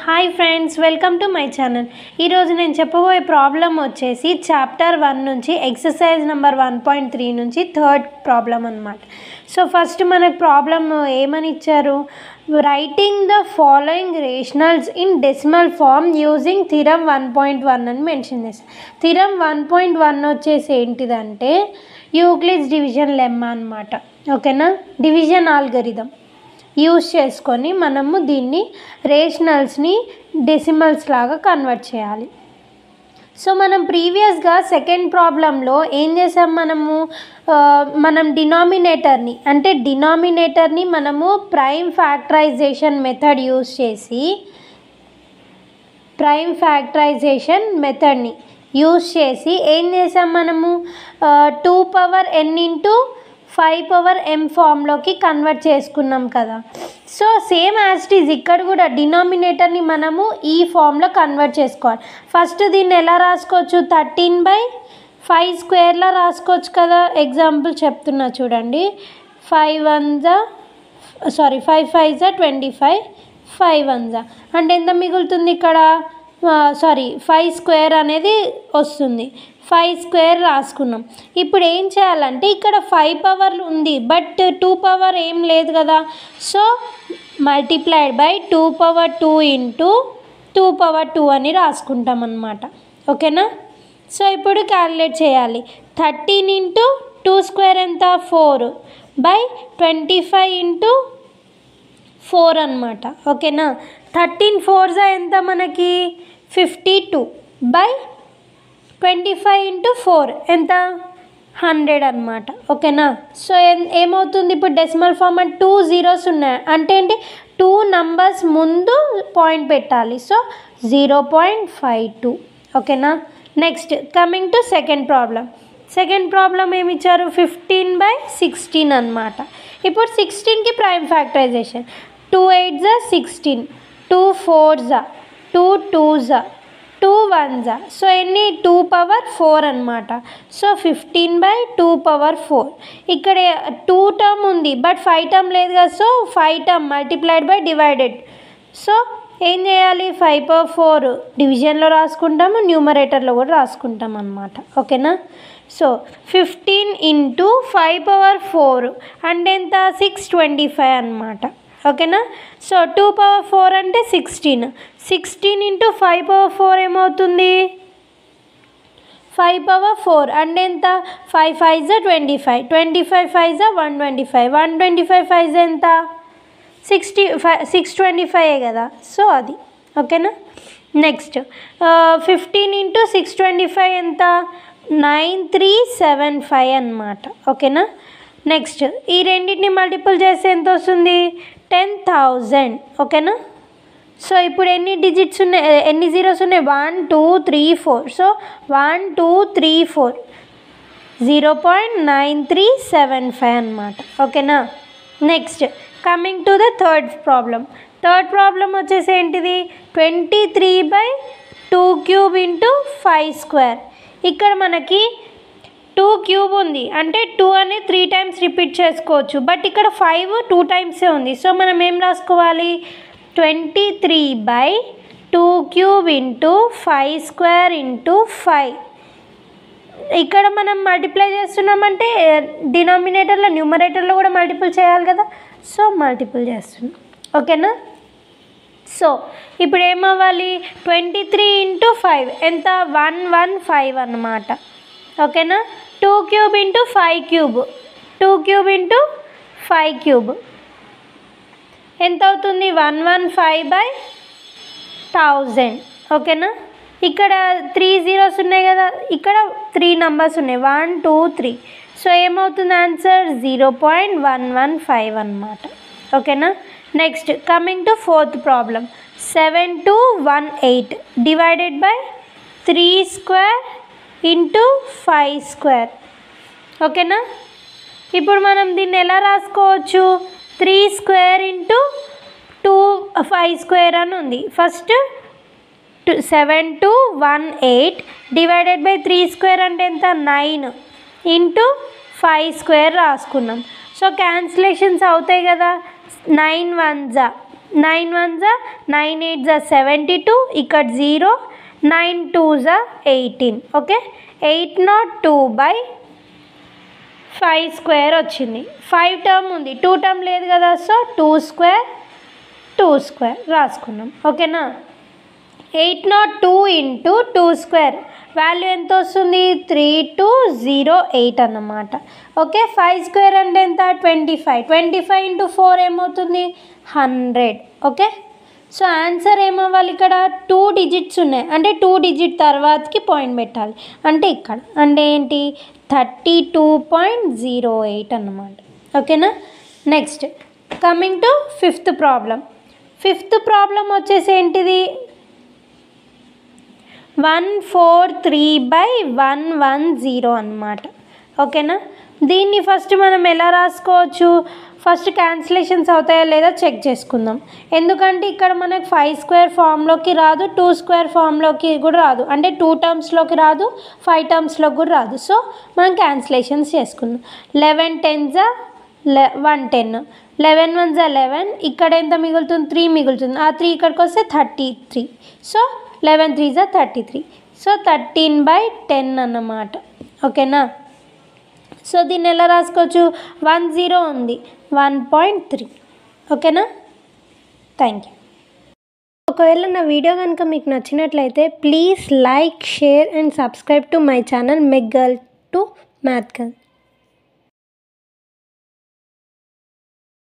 Hi friends, welcome to my channel. ఈరోజు నేను చెప్పబోయే ప్రాబ్లం వచ్చేసి చాప్టర్ 1 నుంచి ఎక్సర్సైజ్ నెంబర్ 1.3 నుంచి థర్డ్ ప్రాబ్లం అనమాట. సో ఫస్ట్ మనకు ప్రాబ్లం ఏమని ఇచ్చారు, writing the following rationals in decimal form using theorem 1.1 అని మెన్షన్ చేశారు. థిరం 1.1 వచ్చేసి ఏంటిదంటే యూక్లిడ్స్ డివిజన్ లెమ్మా అనమాట. ఓకేనా, డివిజన్ ఆల్గరిథం యూజ్ చేసుకొని మనము దీన్ని రేషనల్స్ని డెసిమల్స్ లాగా కన్వర్ట్ చేయాలి. సో మనం ప్రీవియస్గా సెకండ్ ప్రాబ్లంలో ఏం చేసాం, మనం డినామినేటర్ని మనము ప్రైమ్ ఫ్యాక్టరైజేషన్ మెథడ్ యూజ్ చేసి ఏం చేసాం, మనము 2n ఇంటూ 5m ఫామ్లోకి కన్వర్ట్ చేసుకున్నాం కదా. So same as it is ఇక్కడ కూడా డినామినేటర్ని మనము ఈ ఫామ్లో కన్వర్ట్ చేసుకోవాలి. ఫస్ట్ దీన్ని ఎలా రాసుకోవచ్చు, 13/5 స్క్వేర్లా రాసుకోవచ్చు కదా. ఎగ్జాంపుల్ చెప్తున్నా చూడండి, 5 5 25, 5 1 అంటే ఎంత మిగులుతుంది ఇక్కడ, 5 స్క్వేర్ అనేది వస్తుంది. 5 స్క్వేర్ రాసుకున్నాం. ఇప్పుడు ఏం చేయాలంటే ఇక్కడ 5 పవర్లు ఉంది బట్ 2 పవర్ ఏం లేదు కదా. So multiplied by 2 power 2 into 2 power 2 అని రాసుకుంటాం అన్నమాట. ఓకేనా. సో ఇప్పుడు క్యాలిక్యులేట్ చేయాలి. 13 ఇంటూ 2 స్క్వేర్ ఎంత, 4 బై 25 ఇంటూ 4 అనమాట. ఓకేనా. 13 4 ఎంత మనకి 52 బై 25 ఇంటూ 4 ఎంత 100 అనమాట. ఓకేనా. సో ఏమవుతుంది ఇప్పుడు డెసిమల్ ఫామ్ అంటే 2 zeros ఉన్నాయి అంటే ఏంటి, 2 నంబర్స్ ముందు పాయింట్ పెట్టాలి. సో 0.52. ఓకేనా. Next coming to second problem ఏమి ఇచ్చారు, 15/16 అనమాట. ఇప్పుడు 16కి ప్రైమ్ ఫ్యాక్టరైజేషన్, 2 8 16, 2 4 2 2 2 1. సో ఎన్ని, 2 పవర్ 4 అనమాట. So 15/2 power 4. ఇక్కడ 2 టర్మ్ ఉంది బట్ 5 టర్మ్ లేదు కదా. So 5 term multiplied by divided. So ఏం చేయాలి, 5 పవర్ 4 డివిజన్లో రాసుకుంటాము, న్యూమరేటర్లో కూడా రాసుకుంటాం అనమాట. ఓకేనా. సో 15 ఇంటూ 5 పవర్ 4 అంటే ఎంత, 625 అనమాట. ఓకేనా. సో 2 పవర్ 4 అంటే 16 ఇంటూ 5 పవర్ 4 ఏమవుతుంది, 5 పవర్ 4 అంటే ఎంత, 5 5 25, 25 5 125, 125 5 ఎంత 625 కదా. సో అది. ఓకేనా. నెక్స్ట్ 15 ఇంటూ 625 ఎంత, 9375 అనమాట. ఓకేనా. నెక్స్ట్ ఈ రెండింటిని మల్టిపుల్ చేస్తే ఎంత వస్తుంది, 10,000. ఓకేనా. సో ఇప్పుడు ఎన్ని డిజిట్స్ ఉన్నాయి, ఎన్ని జీరోస్ ఉన్నాయి, 1 2 3 4. సో 1 2 3 4 0.9375 అనమాట. ఓకేనా. Next coming to the third problem వచ్చేసి ఏంటిది, 23/2³ ఇంటూ 5 స్క్వేర్. ఇక్కడ మనకి 2 క్యూబ్ ఉంది అంటే 2 అనేది 3 టైమ్స్ రిపీట్ చేసుకోవచ్చు బట్ ఇక్కడ 5 2 టైమ్సే ఉంది. సో మనం ఏం రాసుకోవాలి, 23/2³ ఇంటూ 5 స్క్వేర్ ఇంటూ 5. ఇక్కడ మనం మల్టిప్లై చేస్తున్నామంటే డినామినేటర్లో న్యూమరేటర్లో కూడా మల్టిపుల్ చేయాలి కదా. సో మల్టిపుల్ చేస్తున్నాం. ఓకేనా. సో ఇప్పుడు ఏమవ్వాలి, 23 ఇంటూ 5 ఎంత, 115 అన్నమాట. ఓకేనా. 2³ ఇంటూ 5³ 2³ ఇంటూ 5³ ఎంత అవుతుంది, 115/1000. ఓకేనా. ఇక్కడ 3 zeros ఉన్నాయి కదా, ఇక్కడ 3 నంబర్స్ ఉన్నాయి, 1 2 3. సో ఏమవుతుంది ఆన్సర్, 0.115 అనమాట. ఓకేనా. Next coming to fourth problem, 7218 divided by 3 square into 5 square. ఓకేనా. ఇప్పుడు మనం దీన్ని ఎలా రాసుకోవచ్చు, 3 స్క్వేర్ ఇంటూ 5 స్క్వేర్ అని ఉంది. ఫస్ట్ 7218 డివైడెడ్ బై 3 స్క్వేర్ అంటే ఎంత, 9 ఇంటూ 5 స్క్వేర్ రాసుకున్నాం. సో క్యాన్సిలేషన్స్ అవుతాయి కదా, 9 1 9 1 జా 9 8 జా 72, ఇక్కడ 0, 9 2 జా 18. ఓకే, 802/5 స్క్వేర్ వచ్చింది. 5 టర్మ్ ఉంది, 2 టర్మ్ లేదు కదా, సో 2 స్క్వేర్ 2 స్క్వేర్ రాసుకున్నాం. ఓకేనా, 802 ఇంటూ 2 స్క్వేర్ వాల్యూ ఎంత వస్తుంది? 3208 అన్నమాట. ఓకే, 5 స్క్వేర్ అంటే ఎంత? 25. 25 ఇంటూ 4 ఏమవుతుంది? 100. ఓకే, సో ఆన్సర్ ఏమవ్వాలి? ఇక్కడ 2 డిజిట్స్ ఉన్నాయి, అంటే 2 డిజిట్ తర్వాతకి పాయింట్ పెట్టాలి, అంటే ఇక్కడ అంటే ఏంటి? 32.08 అన్నమాట. ఓకేనా, next coming to fifth problem. Fifth problem వచ్చేసి ఏంటిది? 143/110 అన్నమాట. ఓకేనా, దీన్ని ఫస్ట్ మనం ఎలా రాసుకోవచ్చు? ఫస్ట్ క్యాన్సిలేషన్స్ అవుతాయా లేదా చెక్ చేసుకుందాం. ఎందుకంటే ఇక్కడ మనకు 5 స్క్వేర్ ఫామ్లోకి రాదు, 2 స్క్వేర్ ఫామ్లోకి కూడా రాదు, అంటే 2 టర్మ్స్లోకి రాదు, 5 టర్మ్స్లోకి కూడా రాదు. సో మనం క్యాన్సిలేషన్స్ చేసుకుందాం. 11 10 జా 110, 11 1 జా 11, ఇక్కడ ఎంత మిగులుతుంది? 3 మిగులుతుంది. ఆ 3 ఇక్కడికి వస్తే 33. సో 11 3 జా 33. సో 13/10 అన్నమాట. ఓకేనా, సో దీన్ని ఎలా రాసుకోవచ్చు? 10 ఉంది, 1.3. ఓకేనా, థ్యాంక్ యూ. ఒకవేళ నా వీడియో కనుక మీకు నచ్చినట్లయితే please like, share and subscribe to my channel mech girl to math girl.